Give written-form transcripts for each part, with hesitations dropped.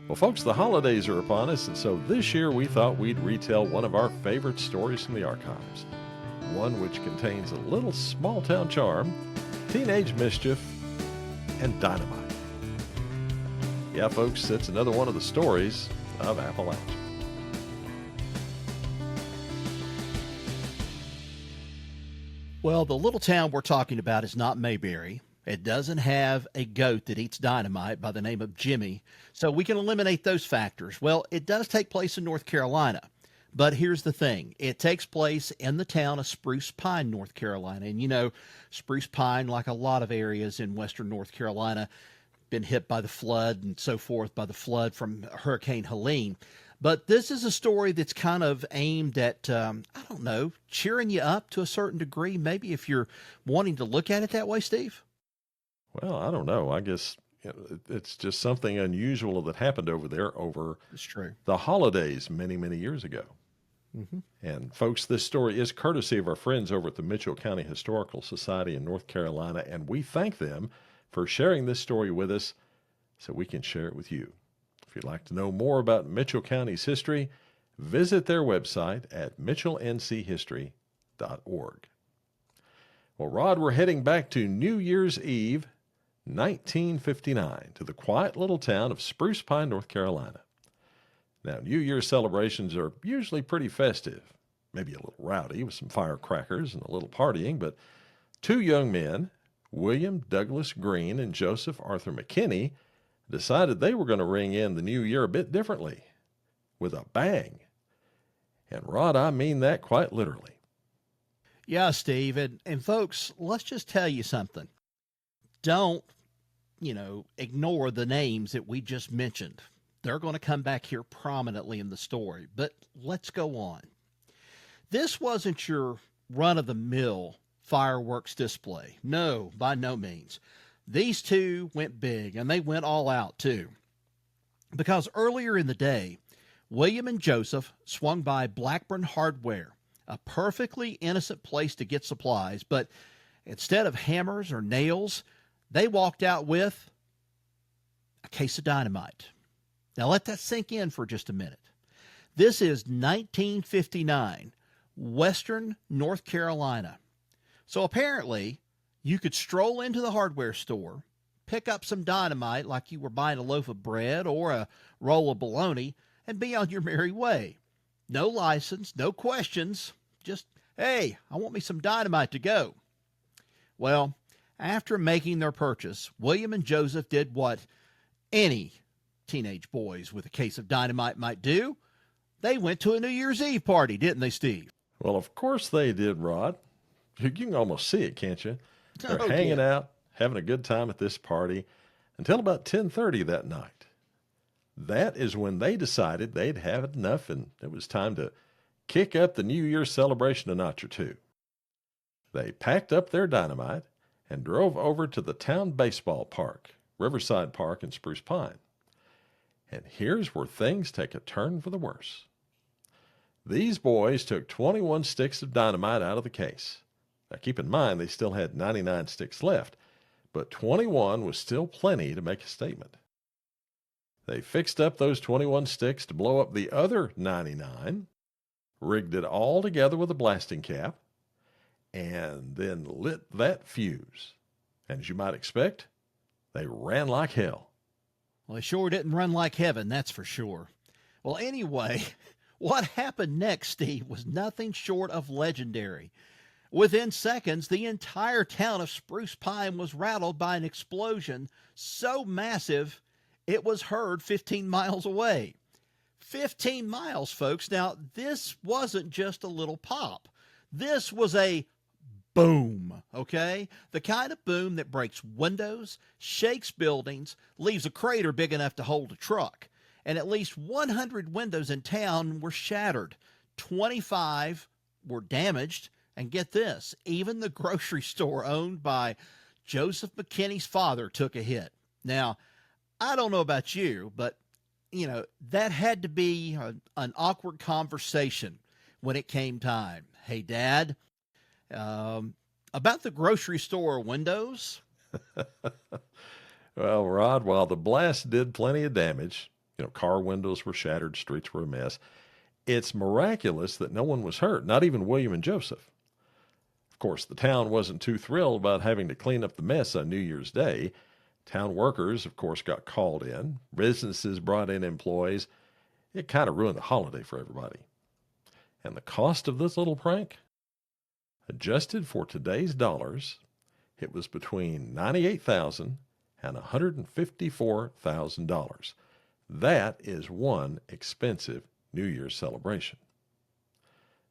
Well, folks, the holidays are upon us, and so this year we thought we'd retell one of our favorite stories from the archives. One which contains a little small town charm, teenage mischief, and dynamite. Yeah, folks, it's another one of the stories of Appalachia. Well, the little town we're talking about is not Mayberry. It doesn't have a goat that eats dynamite by the name of Jimmy, so we can eliminate those factors. Well, it does take place in North Carolina. But here's the thing. It takes place in the town of Spruce Pine, North Carolina. And you know, Spruce Pine, like a lot of areas in western North Carolina, been hit by the flood and so forth by the flood from Hurricane Helene. But this is a story that's kind of aimed at, I don't know, cheering you up to a certain degree, maybe if you're wanting to look at it that way, Steve. Well, I don't know. I guess it's just something unusual that happened over there over It's true. the holidays many, many years ago. Hmm. And folks, this story is courtesy of our friends over at the Mitchell County Historical Society in North Carolina, and we thank them for sharing this story with us so we can share it with you. If you'd like to know more about Mitchell County's history, visit their website at mitchellnchistory.org. Well, Rod, we're heading back to New Year's Eve, 1959, to the quiet little town of Spruce Pine, North Carolina. Now, New Year's celebrations are usually pretty festive, maybe a little rowdy with some firecrackers and a little partying, but two young men, William Douglas Green and Joseph Arthur McKinney, decided they were going to ring in the new year a bit differently, with a bang. And Rod, I mean that quite literally. Yeah, Steve. And folks, let's just tell you something. Don't, ignore the names that we just mentioned. They're going to come back here prominently in the story, but let's go on. This wasn't your run-of-the-mill fireworks display. No, by no means. These two went big, and they went all out, too. Because earlier in the day, William and Joseph swung by Blackburn Hardware, a perfectly innocent place to get supplies, but instead of hammers or nails, they walked out with a case of dynamite. Now let that sink in for just a minute. This is 1959, Western North Carolina. So apparently, you could stroll into the hardware store, pick up some dynamite like you were buying a loaf of bread or a roll of bologna, and be on your merry way. No license, no questions, just, hey, I want me some dynamite to go. Well, after making their purchase, William and Joseph did what any teenage boys with a case of dynamite might do. They went to a New Year's Eve party, didn't they, Steve? Well, of course they did, Rod. You can almost see it, can't you? They're Oh, hanging yeah. out, having a good time at this party until about 10:30 that night. That is when they decided they'd had enough and it was time to kick up the New Year's celebration a notch or two. They packed up their dynamite and drove over to the town baseball park, Riverside Park in Spruce Pine. And here's where things take a turn for the worse. These boys took 21 sticks of dynamite out of the case. Now keep in mind they still had 99 sticks left, but 21 was still plenty to make a statement. They fixed up those 21 sticks to blow up the other 99, rigged it all together with a blasting cap, and then lit that fuse. And as you might expect, they ran like hell. Well, they sure didn't run like heaven, that's for sure. Well, anyway, what happened next, Steve, was nothing short of legendary. Within seconds, the entire town of Spruce Pine was rattled by an explosion so massive it was heard 15 miles away. 15 miles, folks. Now, this wasn't just a little pop. This was a boom, okay? The kind of boom that breaks windows, shakes buildings, leaves a crater big enough to hold a truck. And at least 100 windows in town were shattered. 25 were damaged. And get this, even the grocery store owned by Joseph McKinney's father took a hit. Now, I don't know about you, but, that had to be an awkward conversation when it came time. Hey, Dad, about the grocery store windows? Well, Rod, while the blast did plenty of damage, Car windows were shattered, streets were a mess. It's miraculous that no one was hurt, not even William and Joseph. Of course, the town wasn't too thrilled about having to clean up the mess on New Year's Day. Town workers, of course, got called in. Businesses brought in employees. It kind of ruined the holiday for everybody. And the cost of this little prank? Adjusted for today's dollars, it was between $98,000 and $154,000. That is one expensive New Year's celebration.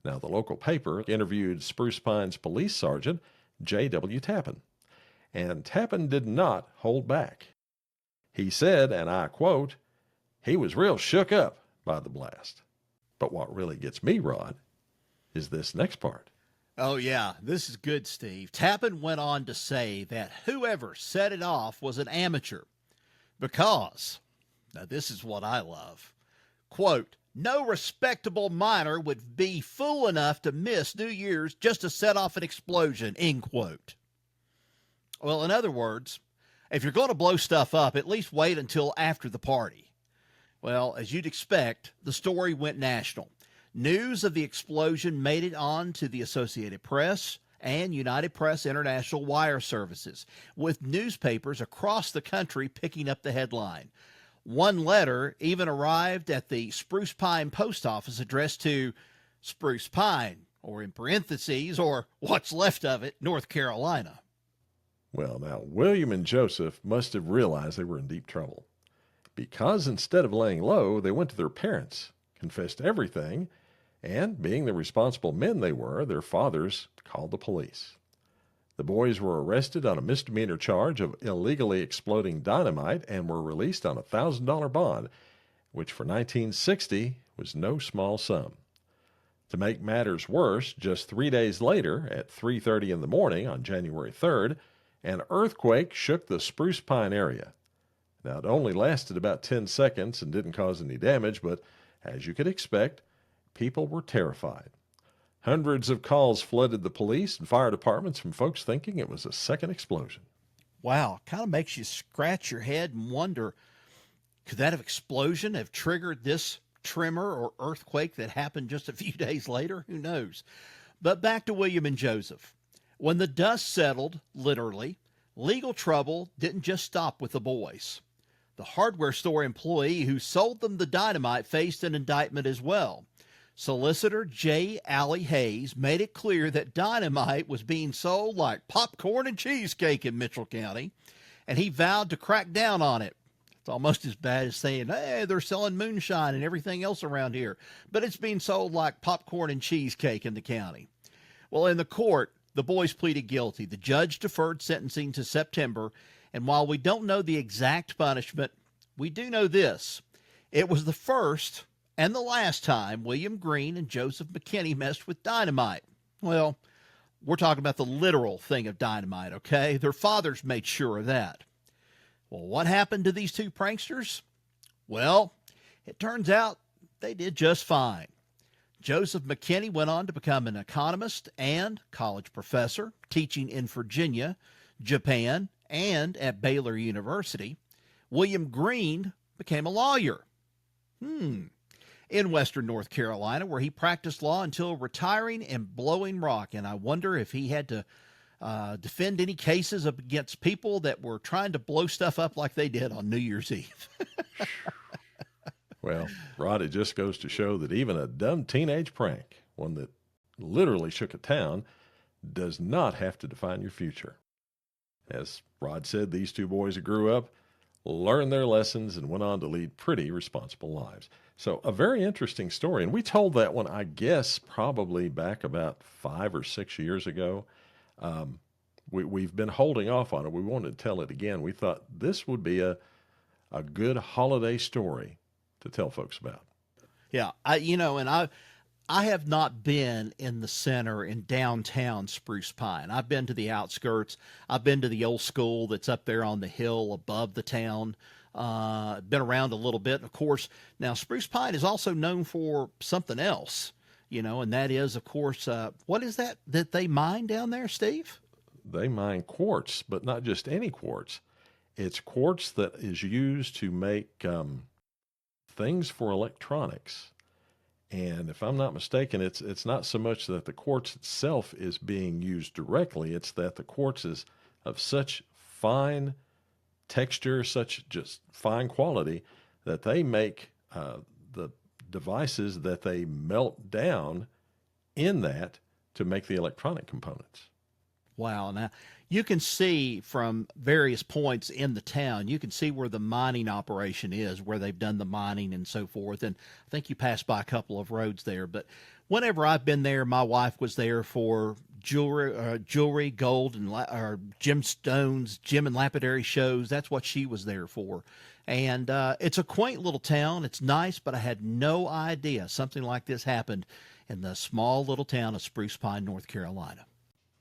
Now, the local paper interviewed Spruce Pine's police sergeant, J.W. Tappan, and Tappan did not hold back. He said, and I quote, he was real shook up by the blast. But what really gets me, Rod, is this next part. Oh, yeah, this is good, Steve. Tappan went on to say that whoever set it off was an amateur because, now this is what I love, quote, no respectable miner would be fool enough to miss New Year's just to set off an explosion, end quote. Well, in other words, if you're going to blow stuff up, at least wait until after the party. Well, as you'd expect, the story went national. News of the explosion made it on to the Associated Press and United Press International wire services, with newspapers across the country picking up the headline. One letter even arrived at the Spruce Pine post office addressed to Spruce Pine, or in parentheses, or what's left of it, North Carolina. Well, now, William and Joseph must have realized they were in deep trouble, because instead of laying low, they went to their parents, confessed everything, and being the responsible men they were, their fathers called the police. The boys were arrested on a misdemeanor charge of illegally exploding dynamite and were released on a $1,000 bond, which for 1960 was no small sum. To make matters worse, just 3 days later, at 3:30 in the morning on January 3rd, an earthquake shook the Spruce Pine area. Now, it only lasted about 10 seconds and didn't cause any damage, but as you could expect, people were terrified. Hundreds of calls flooded the police and fire departments from folks thinking it was a second explosion. Wow, kind of makes you scratch your head and wonder, could that explosion have triggered this tremor or earthquake that happened just a few days later? Who knows? But back to William and Joseph. When the dust settled, literally, legal trouble didn't just stop with the boys. The hardware store employee who sold them the dynamite faced an indictment as well. Solicitor J. Allie Hayes made it clear that dynamite was being sold like popcorn and cheesecake in Mitchell County, and he vowed to crack down on it. It's almost as bad as saying, hey, they're selling moonshine and everything else around here, but it's being sold like popcorn and cheesecake in the county. Well, in the court, the boys pleaded guilty. The judge deferred sentencing to September, and while we don't know the exact punishment, we do know this. It was the first and the last time William Green and Joseph McKinney messed with dynamite. Well, we're talking about the literal thing of dynamite, okay? Their fathers made sure of that. Well, what happened to these two pranksters? Well, it turns out they did just fine. Joseph McKinney went on to become an economist and college professor, teaching in Virginia, Japan, and at Baylor University. William Green became a lawyer. In Western North Carolina, where he practiced law until retiring and blowing rock. And I wonder if he had to defend any cases against people that were trying to blow stuff up like they did on New Year's Eve. Well, Rod, it just goes to show that even a dumb teenage prank, one that literally shook a town, does not have to define your future. As Rod said, these two boys that grew up learned their lessons and went on to lead pretty responsible lives. So a very interesting story. And we told that one, I guess, probably back about 5 or 6 years ago. We've been holding off on it. We wanted to tell it again. We thought this would be a good holiday story to tell folks about. Yeah, I have not been in the center in downtown Spruce Pine. I've been to the outskirts. I've been to the old school that's up there on the hill above the town. Been around a little bit. Of course, now Spruce Pine is also known for something else, and that is, of course, what is that they mine down there, Steve? They mine quartz, but not just any quartz. It's quartz that is used to make things for electronics. And if I'm not mistaken, it's not so much that the quartz itself is being used directly, it's that the quartz is of such fine texture, such just fine quality, that they make the devices that they melt down in that to make the electronic components. Wow. Now, you can see from various points in the town, you can see where the mining operation is, where they've done the mining and so forth. And I think you passed by a couple of roads there. But whenever I've been there, my wife was there for jewelry, gold, and or gemstones, gem and lapidary shows. That's what she was there for. And it's a quaint little town. It's nice, but I had no idea something like this happened in the small little town of Spruce Pine, North Carolina.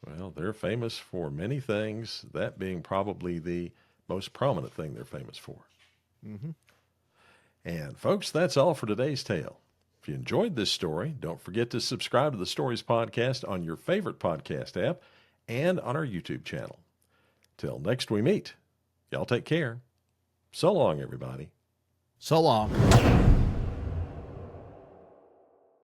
Well, they're famous for many things, that being probably the most prominent thing they're famous for. Mm-hmm. And folks, that's all for today's tale. If you enjoyed this story, don't forget to subscribe to the Stories Podcast on your favorite podcast app and on our YouTube channel. Till next we meet, y'all take care. So long, everybody. So long.